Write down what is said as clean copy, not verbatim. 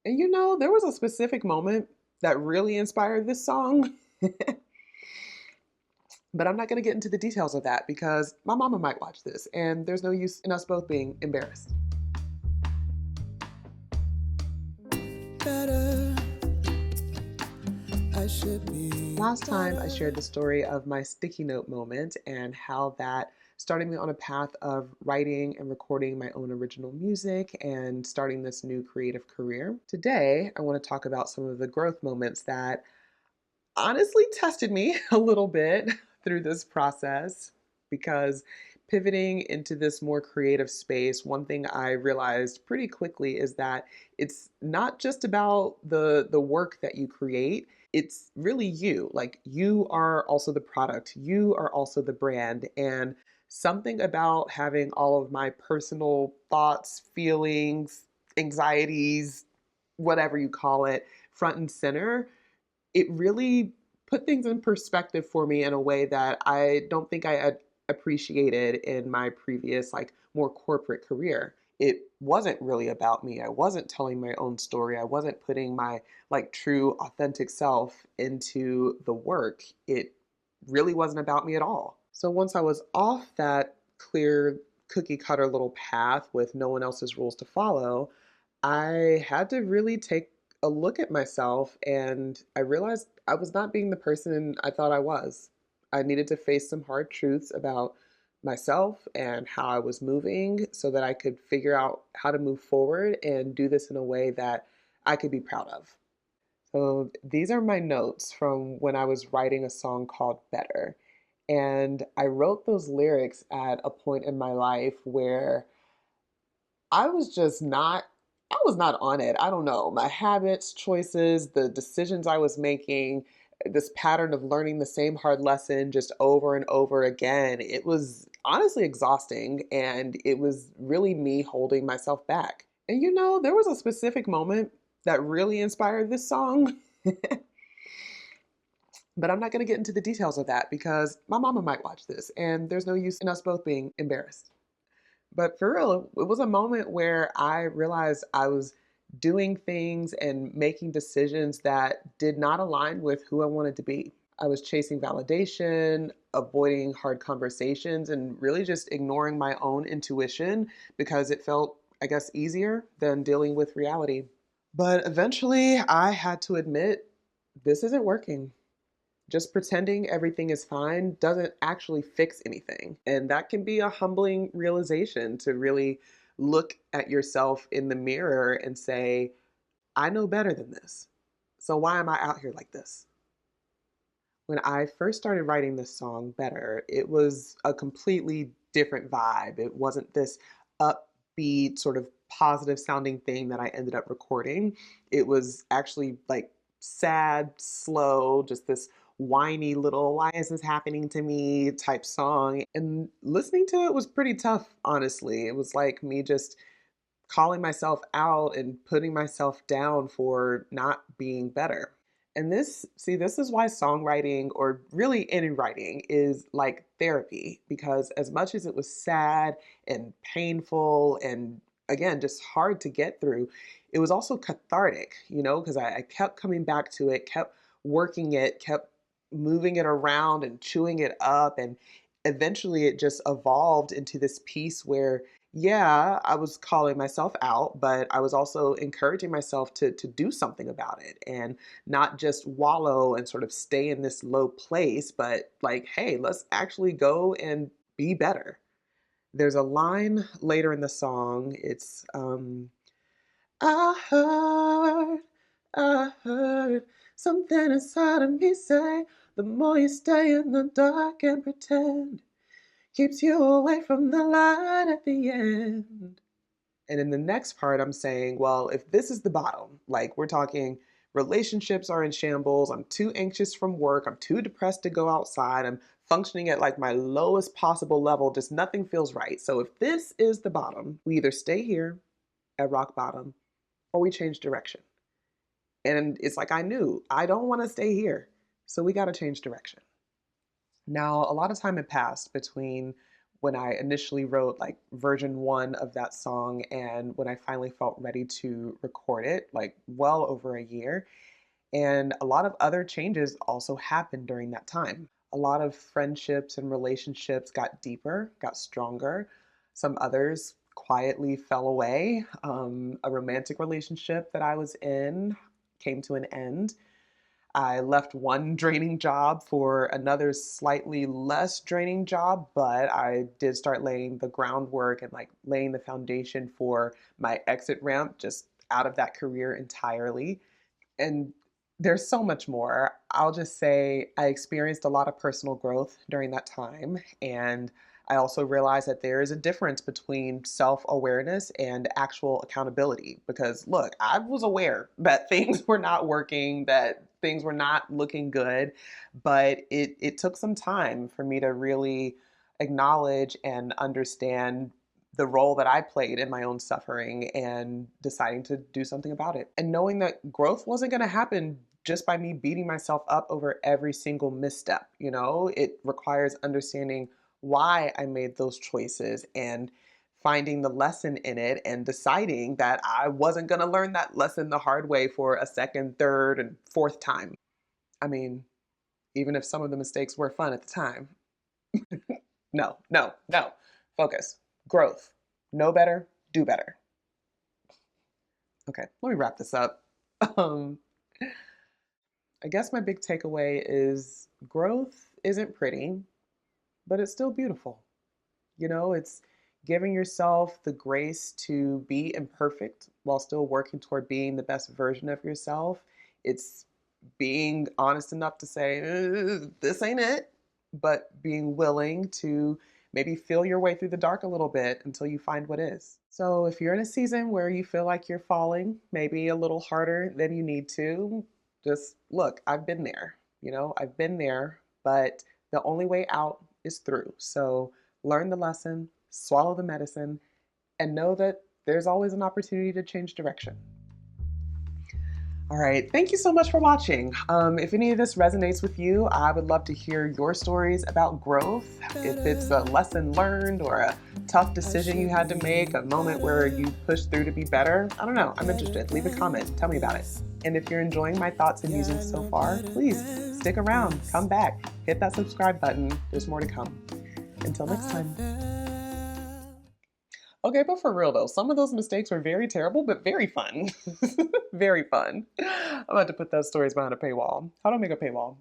And there was a specific moment that really inspired this song, but I'm not going to get into the details of that because my mama might watch this and there's no use in us both being embarrassed. Better, I should be Last time I better. shared the story of my sticky note moment and how that started me on a path of writing and recording my own original music and starting this new creative career. Today, I want to talk about some of the growth moments that honestly tested me a little bit through this process because pivoting into this more creative space, one thing I realized pretty quickly is that it's not just about the work that you create, it's really you. Like you are also the product, you are also the brand, and something about having all of my personal thoughts, feelings, anxieties, whatever you call it, front and center, it really put things in perspective for me in a way that I don't think I had appreciated in my previous, like, more corporate career. It wasn't really about me. I wasn't telling my own story. I wasn't putting my, like, true authentic self into the work. It really wasn't about me at all. So once I was off that clear cookie cutter little path with no one else's rules to follow, I had to really take a look at myself and I realized I was not being the person I thought I was. I needed to face some hard truths about myself and how I was moving so that I could figure out how to move forward and do this in a way that I could be proud of. So these are my notes from when I was writing a song called Better. And I wrote those lyrics at a point in my life where I was just not I was not on it. I don't know. My habits, choices, the decisions I was making, this pattern of learning the same hard lesson just over and over again. It was honestly exhausting and it was really me holding myself back. And there was a specific moment that really inspired this song. But I'm not going to get into the details of that because my mama might watch this and there's no use in us both being embarrassed. But for real, it was a moment where I realized I was doing things and making decisions that did not align with who I wanted to be. I was chasing validation, avoiding hard conversations, and really just ignoring my own intuition because it felt, I guess, easier than dealing with reality. But eventually, I had to admit this isn't working. Just pretending everything is fine doesn't actually fix anything. And that can be a humbling realization to really look at yourself in the mirror and say, I know better than this. So why am I out here like this? When I first started writing this song, Better, it was a completely different vibe. It wasn't this upbeat, sort of positive sounding thing that I ended up recording. It was actually like sad, slow, just this whiny little, why is this happening to me type song. And listening to it was pretty tough, honestly. It was like me just calling myself out and putting myself down for not being better. And this is why songwriting, or really any writing, is like therapy. Because as much as it was sad and painful and again, just hard to get through, it was also cathartic, because I kept coming back to it, kept working it, kept moving it around and chewing it up. And eventually it just evolved into this piece where yeah, I was calling myself out, but I was also encouraging myself to do something about it and not just wallow and sort of stay in this low place, but like, hey, let's actually go and be better. There's a line later in the song. It's I heard, I heard something inside of me say, the more you stay in the dark and pretend, keeps you away from the light at the end. And in the next part, I'm saying, well, if this is the bottom, like we're talking relationships are in shambles, I'm too anxious from work, I'm too depressed to go outside, I'm functioning at like my lowest possible level, just nothing feels right. So if this is the bottom, we either stay here at rock bottom or we change direction. And it's like I knew I don't want to stay here. So we got to change direction. Now, a lot of time had passed between when I initially wrote like version one of that song and when I finally felt ready to record it, like well over a year. And a lot of other changes also happened during that time. A lot of friendships and relationships got deeper, got stronger. Some others quietly fell away. A romantic relationship that I was in came to an end. I left one draining job for another slightly less draining job, but I did start laying the groundwork and like laying the foundation for my exit ramp just out of that career entirely. And there's so much more. I'll just say I experienced a lot of personal growth during that time. And I also realized that there is a difference between self awareness and actual accountability. Because look, I was aware that things were not working, that things were not looking good, but it took some time for me to really acknowledge and understand the role that I played in my own suffering and deciding to do something about it. And knowing that growth wasn't going to happen just by me beating myself up over every single misstep. It requires understanding why I made those choices and finding the lesson in it and deciding that I wasn't going to learn that lesson the hard way for a second, third, and fourth time. I mean, even if some of the mistakes were fun at the time. No, no, no. Focus. Growth. Know better, do better. Okay, let me wrap this up. Um, I guess my big takeaway is growth isn't pretty, but it's still beautiful. It's giving yourself the grace to be imperfect while still working toward being the best version of yourself. It's being honest enough to say, this ain't it," but being willing to maybe feel your way through the dark a little bit until you find what is. So if you're in a season where you feel like you're falling, maybe a little harder than you need to, just look, I've been there. I've been there, but the only way out is through. So learn the lesson, swallow the medicine, and know that there's always an opportunity to change direction. All right. Thank you so much for watching. If any of this resonates with you, I would love to hear your stories about growth. If it's a lesson learned or a tough decision you had to make, a moment where you pushed through to be better, I don't know. I'm interested. Leave a comment. Tell me about it. And if you're enjoying my thoughts and musings so far, please stick around, come back, hit that subscribe button. There's more to come. Until next time. Okay, but for real though, some of those mistakes were very terrible, but very fun. Very fun. I'm about to put those stories behind a paywall. How do I make a paywall?